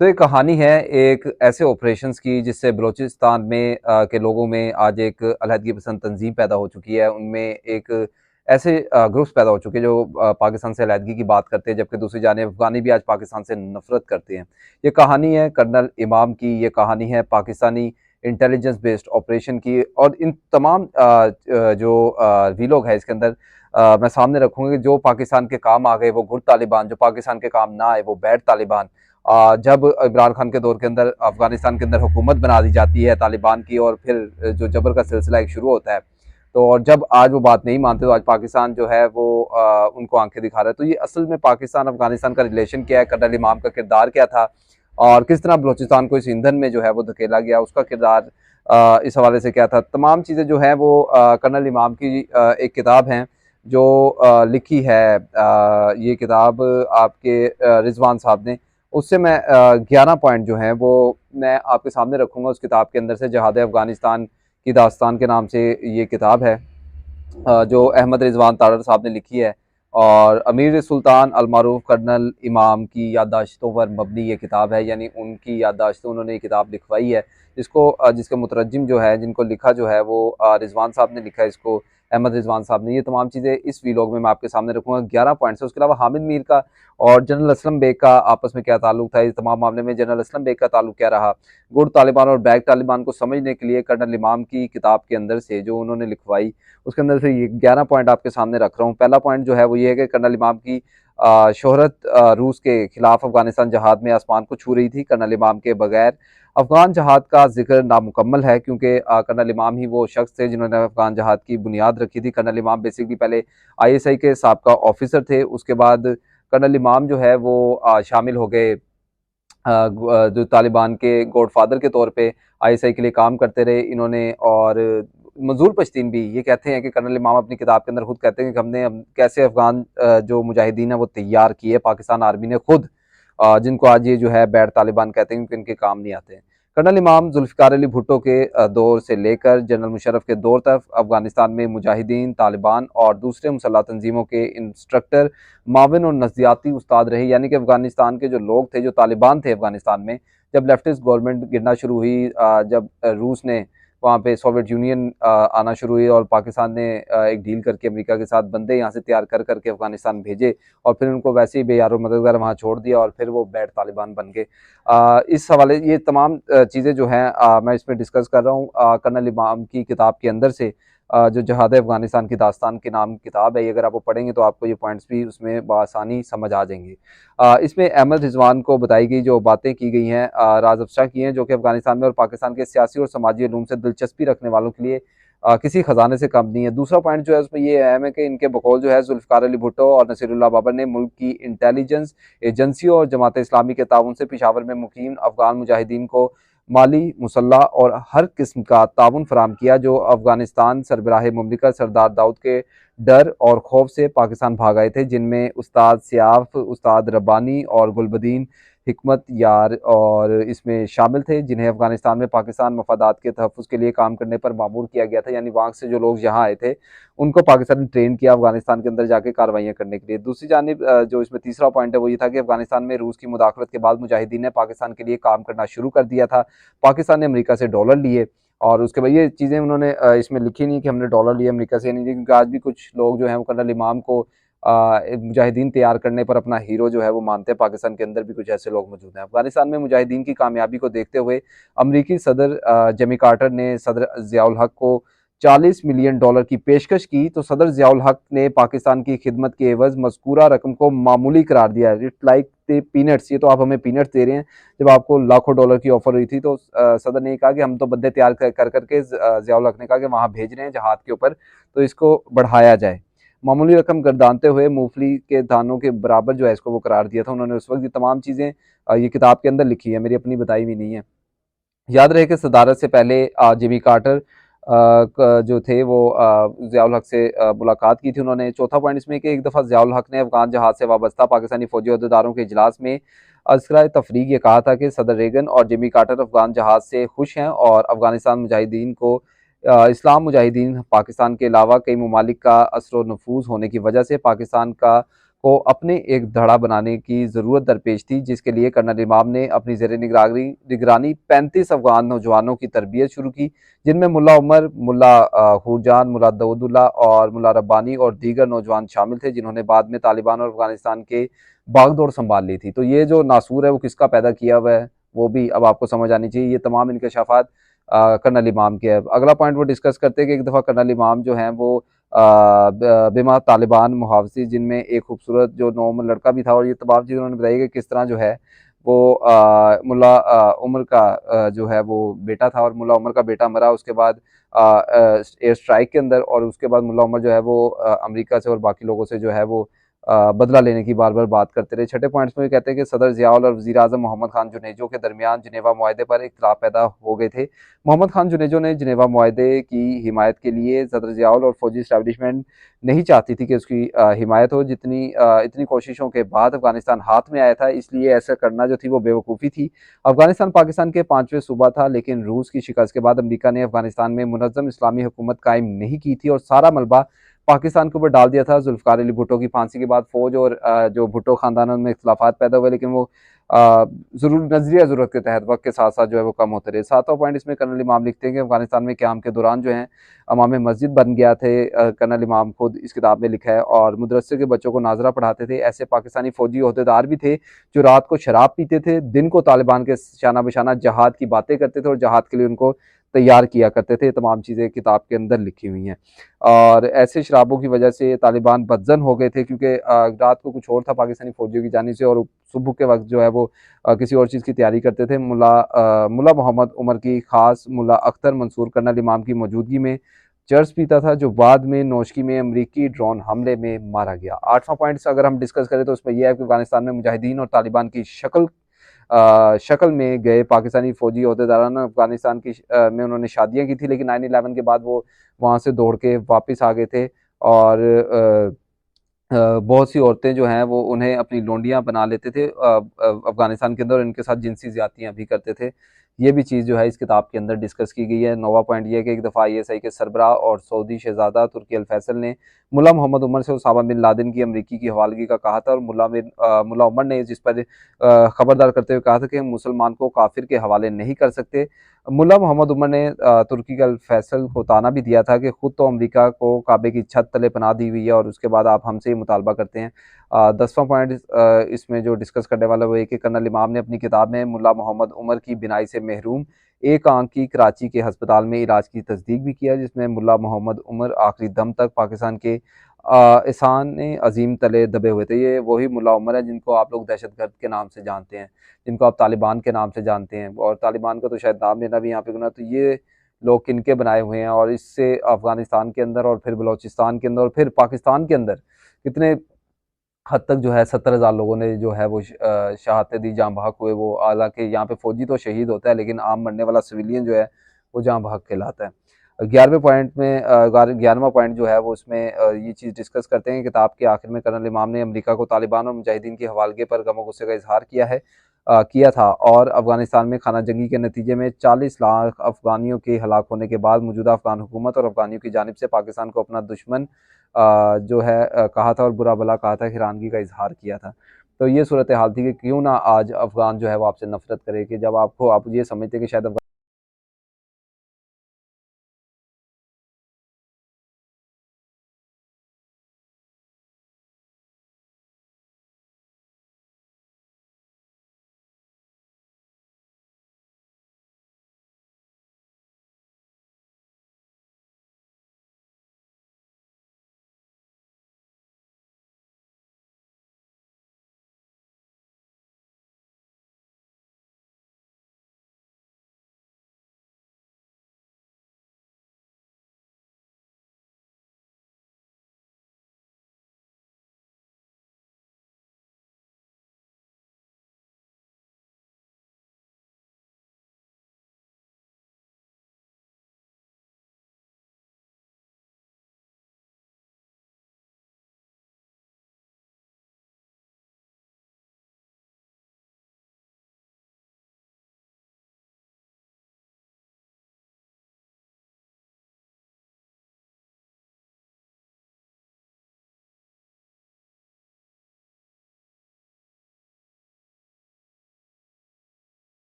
तो एक कहानी है एक ऐसे ऑपरेशंस की जिससे बलूचिस्तान में के लोगों में आज एक अलहदगी पसंद तंजीम पैदा हो चुकी है। उनमें एक ऐसे ग्रुप्स पैदा हो चुके हैं जो पाकिस्तान से अलहदगी की बात करते हैं, जबकि दूसरी जानिब अफगानी भी आज पाकिस्तान से नफरत करते हैं। ये कहानी है कर्नल इमाम की, ये कहानी है पाकिस्तानी इंटेलिजेंस बेस्ड ऑपरेशन की। और इन तमाम जो वी लोग हैं इसके अंदर मैं सामने रखूंगा कि जो पाकिस्तान के काम आ गए वो गुड तालिबान, जो पाकिस्तान के काम ना आए वो बैड तालिबान। जब इमरान खान के दौर के अंदर अफगानिस्तान के अंदर हुकूमत बना दी जाती है तालिबान की, और फिर जो जबर का सिलसिला एक शुरू होता है, तो और जब आज वो बात नहीं मानते तो आज पाकिस्तान जो है वो उनको आंखें दिखा रहा है। तो ये असल में पाकिस्तान अफगानिस्तान का रिलेशन क्या है, कर्नल इमाम का किरदार क्या था, और किस तरह बलूचिस्तान को इस ईंधन में जो है वो धकेला गया, उसका किरदार इस हवाले से क्या था। तमाम चीज़ें जो है वो कर्नल इमाम की एक किताब हैं जो लिखी है। ये किताब आपके रिजवान साहब ने, उससे मैं 11 पॉइंट जो हैं वो मैं आपके सामने रखूँगा उस किताब के अंदर से। जहाद अफ़गानिस्तान की दास्तान के नाम से ये किताब है, जो अहमद रिजवान तारड़ साहब ने लिखी है। और अमीर सुल्तान अलमारूफ कर्नल इमाम की याददाश्तों पर मबनी ये किताब है, यानी उनकी याददाश्तों उन्होंने ये किताब लिखवाई है। जिसको जिसके मुतरजम जो है, जिनको लिखा जो है वो रिजवान साहब ने लिखा है इसको, अहमद रिजवान साहब ने। ये तमाम चीज़ें इस वीलॉग में मैं आपके सामने रखूँगा 11 पॉइंट्स है। उसके अलावा हामिद मीर का और जनरल असलम बेग का आपस में क्या ताल्लुक था, इस तमाम मामले में जनरल असलम बेग का ताल्लुक क्या रहा, गुड तालिबान और बैड तालिबान को समझने के लिए कर्नल इमाम की किताब के अंदर से जो उन्होंने लिखवाई, उसके अंदर से ये 11 पॉइंट आपके सामने रख रहा हूँ। पहला पॉइंट जो है वो ये है कि कर्नल इमाम की शोहरत रूस के खिलाफ अफगानिस्तान जहाद में आसमान को छू रही थी। कर्नल इमाम के बगैर अफगान जहाद का जिक्र नामुकम्मल है, क्योंकि कर्नल इमाम ही वो शख्स थे जिन्होंने अफगान जहाद की बुनियाद रखी थी। कर्नल इमाम बेसिकली पहले ISI के साबका ऑफिसर थे। उसके बाद कर्नल इमाम जो है वो शामिल हो गए जो तालिबान के गॉडफादर के तौर पे ISI के लिए काम करते रहे इन्होंने। और मंजूर पश्तीन भी ये कहते हैं कि कर्नल इमाम अपनी किताब के अंदर खुद कहते हैं कि हमने कैसे अफगान जो मुजाहिदीन है वो तैयार किए पाकिस्तान आर्मी ने खुद, जिनको आज ये जो है बैड तालिबान कहते हैं, क्योंकि इनके काम नहीं आते हैं। कर्नल इमाम जुल्फ़िकार अली भुट्टो के दौर से लेकर जनरल मुशर्रफ के दौर तक अफगानिस्तान में मुजाहिदीन, तालिबान और दूसरे मुसल्लह तंजीमों के इंस्ट्रक्टर, माविन और नज़रियाती उस्ताद रहे। यानी कि अफगानिस्तान के जो लोग थे, जो तालिबान थे अफगानिस्तान में, जब लेफ्टिस्ट गवर्नमेंट गिरना शुरू हुई, जब रूस ने वहाँ पे सोवियत यूनियन आना शुरू हुई और पाकिस्तान ने एक डील करके अमेरिका के साथ बंदे यहाँ से तैयार कर करके अफगानिस्तान भेजे, और फिर उनको वैसे ही बेयारो मददगार वहाँ छोड़ दिया, और फिर वो बैड तालिबान बन गए। इस हवाले ये तमाम चीज़ें जो हैं मैं इसमें डिस्कस कर रहा हूँ कर्नल इमाम की किताब के अंदर से। जो जहाद अफगानिस्तान की दास्तान के नाम किताब है, ये अगर आप वो पढ़ेंगे तो आपको ये पॉइंट्स भी उसमें बआसानी समझ आ जाएंगे। इसमें अहमद रिजवान को बताई गई जो बातें की गई हैं, राज अफशा की हैं, जो कि अफगानिस्तान में और पाकिस्तान के सियासी और समाजी उलूम से दिलचस्पी रखने वालों के लिए किसी खजाने से कम नहीं है। दूसरा पॉइंट जो है उसमें ये अहम है कि इनके बकौल जो है जुल्फ़िकार अली भुट्टो और नसीरुल्लाह बाबर ने मुल्क की इंटेलिजेंस एजेंसियों और जमात इस्लामी के ताउन से पेशावर में मुकीम अफगान मुजाहिदीन को माली, मुसल्लह और हर किस्म का ताउन फराहम किया, जो अफगानिस्तान सरबराह मुमलिकत सरदार दाऊद के डर और खौफ से पाकिस्तान भाग आए थे, जिनमें उस्ताद सियाफ, उस्ताद रब्बानी और गुलबदीन हिकमत यार और इसमें शामिल थे, जिन्हें अफगानिस्तान में पाकिस्तान मफादात के तहफ़्फ़ुज़ के लिए काम करने पर मामूर किया गया था। यानी वहाँ से जो लोग यहाँ आए थे उनको पाकिस्तान ने ट्रेन किया अफगानिस्तान के अंदर जाके कार्रवाइयाँ करने के लिए। दूसरी जानिब जो इसमें तीसरा पॉइंट है वो ये था कि अफगानिस्तान में रूस की मुदाखलत के बाद मुजाहिदीन ने पाकिस्तान के लिए काम करना शुरू कर दिया था। पाकिस्तान ने अमेरिका से डॉलर लिए, और उसके बाद ये चीज़ें उन्होंने इसमें लिखी नहीं कि हमने डॉलर लिए अमेरिका से, नहीं लिए, क्योंकि आज भी कुछ लोग जो हैं वो कर्नल इमाम को मुजाहिदीन तैयार करने पर अपना हीरो जो है वो मानते हैं। पाकिस्तान के अंदर भी कुछ ऐसे लोग मौजूद हैं। अफगानिस्तान में मुजाहिदीन की कामयाबी को देखते हुए अमरीकी सदर जिमी कार्टर ने सदर ज़ियाउल हक को $40 मिलियन की पेशकश की, तो सदर ज़ियाउल हक ने पाकिस्तान की खिदमत के एवज मज़कूरा रकम को मामूली करार दिया। इट लाइक द पीनट्स, ये तो आप हमें पीनट्स दे रहे हैं। जब आपको लाखों डॉलर की ऑफर हुई थी तो सदर ने कहा कि हम तो बंदे तैयार कर करके ज़ियाउल हक ने कहा कि वहाँ भेज रहे हैं जहाज के ऊपर, तो इसको बढ़ाया जाए। मामूली रकम गर्दानते हुए मूंगफली के दानों के बराबर जो है इसको वो करार दिया था उन्होंने उस वक्त। ये तमाम चीज़ें ये किताब के अंदर लिखी है, मेरी अपनी बताई हुई नहीं है। याद रहे कि सदारत से पहले जिमी कार्टर जो थे वो ज़ियाउल हक से मुलाकात की थी उन्होंने। चौथा पॉइंट इसमें कि एक दफ़ा ज़ियाउल हक ने अफगान जहाज से वाबस्ता पाकिस्तानी फौजी अहदेदारों के इजलास में अस्करा तफरीक ये कहा था कि सदर रेगन और जिमी कार्टर अफगान जहाज से खुश हैं, और अफगानिस्तान मुजाहिदीन को इस्लाम मुजाहिदीन पाकिस्तान के अलावा कई ममालिक का असर व नफूज होने की वजह से पाकिस्तान का को अपने एक धड़ा बनाने की ज़रूरत दरपेश थी, जिसके लिए कर्नल इमाम ने अपनी ज़ेर निगरानी 35 अफ़गान नौजवानों की तरबियत शुरू की, जिनमें मुल्ला उमर, मुल्ला हुरजान, मुल्ला दाऊदुल्लाह और मुल्ला रब्बानी और दीगर नौजवान शामिल थे, जिन्होंने बाद में तालिबान और अफ़गानिस्तान के बागडोर संभाल ली थी। तो ये जो नासूर है वो किसका पैदा किया हुआ है, वो भी अब आपको समझ आनी चाहिए। ये तमाम इंकशाफात कर्नल इमाम के हैं। अगला पॉइंट वो डिस्कस करते हैं कि एक दफ़ा कर्नल इमाम जो हैं वो बिमा तालिबान मुहावजी, जिनमें एक खूबसूरत जो नौम लड़का भी था, और ये तमाम चीज़ उन्होंने बताई कि किस तरह जो है वो मुल्ला उमर का जो है वो बेटा था, और मुल्ला उमर का बेटा मरा उसके बाद एयर स्ट्राइक के अंदर, और उसके बाद मुल्ला उमर जो है वो अमेरिका से और बाकी लोगों से जो है वो बदला लेने की बार बार बात करते रहे। छठे पॉइंट्स में कहते हैं कि सदर ज़ियाउल और वज़ीर आज़म मोहम्मद खान जुनेजो के दरमियान जिनेवा मुआहदे पर इख्तिलाफ पैदा हो गए थे। मोहम्मद खान जुनेजो ने जिनेवा मुआहदे की हिमायत के लिए सदर ज़ियाउल और फौजी इस्टेब्लिशमेंट नहीं चाहती थी कि उसकी हिमायत हो। इतनी कोशिशों के बाद अफ़गानिस्तान हाथ में आया था, इसलिए ऐसा करना जो थी वो बेवकूफ़ी थी। अफ़गानिस्तान पाकिस्तान के 5वें सूबा था, लेकिन रूस की शिकस्त के बाद अमेरिका ने अफ़गानिस्तान में मुनज़्ज़म इस्लामी हुकूमत कायम नहीं की थी और सारा मलबा पाकिस्तान के ऊपर डाल दिया था। जुल्फ़िकार अली भुट्टो की फांसी के बाद फ़ौज और जो भुट्टो ख़ानदानों में इख्तिलाफ़ात पैदा हुए, लेकिन वो नज़रिया ज़रूरत के तहत वक़्त के साथ-साथ जो है वो कम होते रहे। 7वां पॉइंट इसमें कर्नल इमाम लिखते हैं कि अफ़गानिस्तान में क़याम के दौरान जो है इमाम मस्जिद बन गया थे। कर्नल इमाम खुद इस किताब में लिखा है, और मदरसे के बच्चों को नाज़रा पढ़ाते थे। ऐसे पाकिस्तानी फ़ौजी ओहदेदार भी थे जो रात को शराब पीते थे, दिन को तालिबान के शाना बशाना जहाद की बातें करते थे और जहाद के लिए उनको तैयार किया करते थे। ये तमाम चीज़ें किताब के अंदर लिखी हुई हैं, और ऐसे शराबों की वजह से तालिबान बदज़न हो गए थे, क्योंकि रात को कुछ और था पाकिस्तानी फ़ौजियों की जानिब से, और सुबह के वक्त जो है वो किसी और चीज़ की तैयारी करते थे। मुल्ला मोहम्मद उमर की खास मुल्ला अख्तर मंसूर कर्नल इमाम की मौजूदगी में चर्च पीता था, जो बाद में नौशकी में अमरीकी ड्रोन हमले में मारा गया। 8वां पॉइंट अगर हम डिस्कस करें तो उसमें यह है कि अफगानिस्तान में मुजाहिदीन और तालिबान की शक्ल में गए पाकिस्तानी फ़ौजी ओहदेदारान अफगानिस्तान में उन्होंने शादियाँ की थी, लेकिन 9/11 के बाद वो वहाँ से दौड़ के वापस आ गए थे, और बहुत सी औरतें जो हैं वो उन्हें अपनी लोंडियाँ बना लेते थे अफ़गानिस्तान के अंदर, और इनके साथ जिनसी ज़्यादतियाँ भी करते थे। ये भी चीज़ जो है इस किताब के अंदर डिस्कस की गई है। 9वां पॉइंट ये है कि एक दफ़ा आईएसआई के सरबराह और सऊदी शहज़ादा तुर्की अल फैसल ने मुल्ला मोहम्मद उमर से उसामा बिन लादेन की अमरीकी की हवालगी का कहा था, और मुल्ला उमर ने जिस पर खबरदार करते हुए कहा था कि हम मुसलमान को काफिर के हवाले नहीं कर सकते। मुल्ला मोहम्मद उमर ने तुर्की के अल फैसल को ताना भी दिया था कि खुद तो अमेरिका को काबे की छत तले पनाह दी हुई है, और उसके बाद आप हमसे ही मुतालबा करते हैं। 10वां पॉइंट इसमें जो डिस्कस करने वाला वो है कि कर्नल इमाम ने अपनी किताब में मुल्ला मोहम्मद उमर की बिनाई से महरूम एक आंख की कराची के हस्पताल में इलाज की तस्दीक भी किया, जिसमें मुल्ला मोहम्मद उमर आखिरी दम तक पाकिस्तान के एहसान अजीम तले दबे हुए थे। ये वही मुल्ला उमर है जिनको आप लोग दहशतगर्द के नाम से जानते हैं, जिनको आप तालिबान के नाम से जानते हैं, और तालिबान का तो शायद नाम लेना भी यहाँ पे गुनाह। तो ये लोग किनके बनाए हुए हैं, और इससे अफ़गानिस्तान के अंदर और फिर बलूचिस्तान के अंदर और फिर पाकिस्तान के अंदर कितने हद तक जो है 70,000 लोगों ने जो है वो शहादतें दी, जाँ बहक हुए वो। हालाँकि यहाँ पे फ़ौजी तो शहीद होता है, लेकिन आम मरने वाला सिविलियन जो है वो जाँ बहक कहलाता है। 11वें पॉइंट में 11वां पॉइंट जो है वो उसमें ये चीज़ डिस्कस करते हैं। किताब के आखिर में कर्नल इमाम ने अमेरिका को तालिबान और मुजाहिदीन की हवालगे पर गम और गुस्से का इज़हार किया था, और अफ़गानिस्तान में खाना जंगी के नतीजे में 40 लाख अफ़गानियों के हलाक होने के बाद मौजूदा अफ़गान हुकूमत और अफ़गानियों की जानिब से पाकिस्तान को अपना दुश्मन जो है कहा था, और बुरा भला कहा था, हैरानगी का इज़हार किया था। तो ये सूरत हाल थी कि क्यों ना आज अफ़गान जो है वो आपसे नफ़रत करे, कि जब आप ये समझते हैं कि शायद